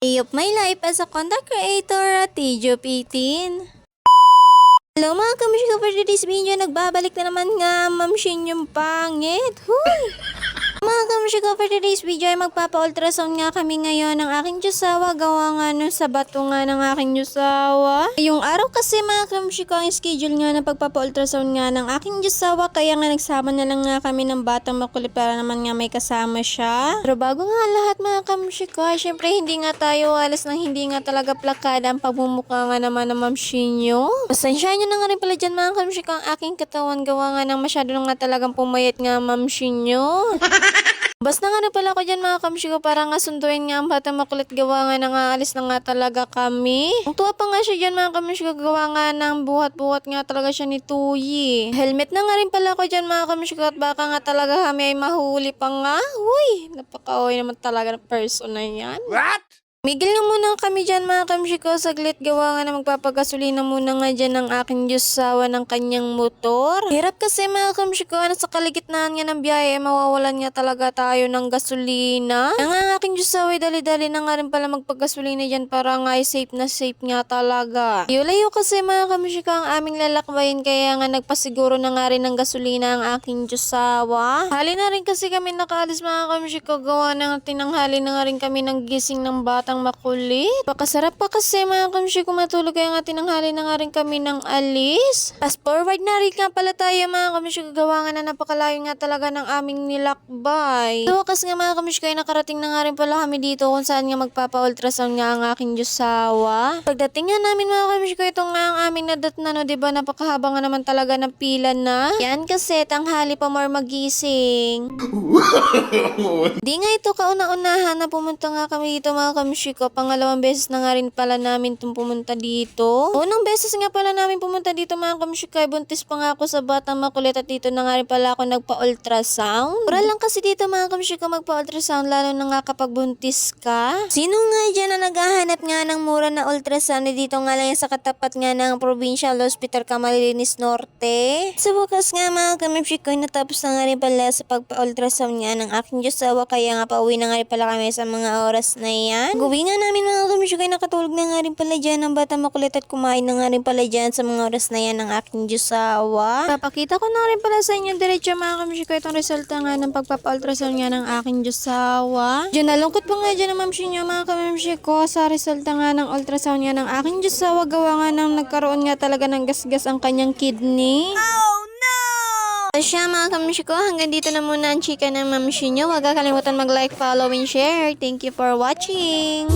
Day of my life as a content creator at Tijo18. Hello mga kamishko, for today's video, nagbabalik na naman nga Ma'am Shin yung pangit. Huy! Mga kamishko, for today's video ay magpapa-ultrasound nga kami ngayon ng aking Diyosawa. Gawa nga nun sa bato nga ng aking Diyosawa. Yung araw kasi mga kamishko, ang schedule nga ng pagpapa-ultrasound nga ng aking Diyosawa. Kaya nga nagsama na lang nga kami ng batang makulit para naman nga may kasama siya. Pero bago nga lahat mga kamishko, syempre hindi nga tayo alas ng hindi nga talaga plakada ang pagmumukha nga naman ng Ma'am Shin nyo. Pasensya nyo na nga rin pala dyan mga kamishko, ang aking katawan gawa nga ng masyado nga talagang pumayat nga Ma'am Shin nyo. Basta nga na pala ko dyan mga kamshiko para nga sunduin nga ang batang makulit gawa nga nang aalis na nga talaga kami. Ang tuwa pa nga siya dyan mga kamshiko gawa nga ng buhat-buhat nga talaga siya ni Tuyi. Helmet na nga rin pala ko dyan mga kamshiko at baka nga talaga kami ay mahuli pa nga. Uy, napaka-oy naman talaga ng person na yan. What? Migil nga muna kami dyan mga kamshiko, saglit gawa nga na magpapagasolina muna nga dyan ng aking Diyosawa ng kanyang motor. Hirap kasi mga kamshiko, nasa kaligitnaan nga ng biyahe, mawawalan nga talaga tayo ng gasolina. Ang aking Diyosawa ay dali-dali na nga rin pala magpagasolina dyan para nga ay safe na safe nga talaga. Layo kasi mga kamshiko ang aming lalakbayin kaya nga nagpasiguro na nga rin ng gasolina ang aking Diyosawa. Hali na rin kasi kami nakaalis mga kamshiko, gawa ng tinanghali na nga rin kami ng gising ng bata makulit. Pakasarap pa kasi mga kamshiko matulog kaya nga tinanghali na nga rin kami ng alis. Fast forward na rin nga pala tayo mga kamshiko gawa nga na napakalayo nga talaga ng aming nilakbay. So wakas nga mga kamshiko ay nakarating na nga rin pala kami dito kung saan nga magpapa-ultrasound nga ang aking Diyosawa. Pagdating nga namin mga kamshiko ito nga ang aming nadat na no, diba napakahaba nga naman talaga ng pila na. Yan kasi tanghali pa more magising. Di nga ito kauna-unahan na pumunta nga kami dito mga kamshiko. Pangalawang beses na nga rin pala namin itong pumunta dito. Unang beses nga pala namin pumunta dito mga kamshiko ay buntis pa nga ako sa batang makulit at dito na nga rin pala ako nagpa-ultrasound. Pura lang kasi dito mga kamshiko magpa-ultrasound lalo na nga kapag buntis ka. Sino nga dyan na naghahanap nga ng mura na ultrasound dito nga lang sa katapat nga ng Provincial Hospital Camarines Norte. Sa wakas nga mga kamshiko ay natapos na nga rin pala sa pagpa-ultrasound nga ng aking Diyosawa kaya nga pauwi na nga rin pala kami sa mga oras na yan. Uwi nga namin mga kamshiko ay nakatulog na nga rin pala dyan ang bata makulit at kumain na nga rin pala dyan sa mga oras na yan ng aking Diyosawa. Papakita ko na rin pala sa inyo diretso mga kamshiko itong resulta nga ng pagpapa-ultrasound nga ng aking Diyosawa. Diyan nalungkot pa nga dyan ang Ma'am Shin mga kamshiko sa resulta nga ng ultrasound nga ng aking Diyosawa gawa nga nang nagkaroon nga talaga ng gasgas ang kanyang kidney. Siya mga kamshiko, hanggang dito na muna ang chika ng Ma'am Shin nyo. Huwag kakalimutan mag-like, follow, and share. Thank you for watching!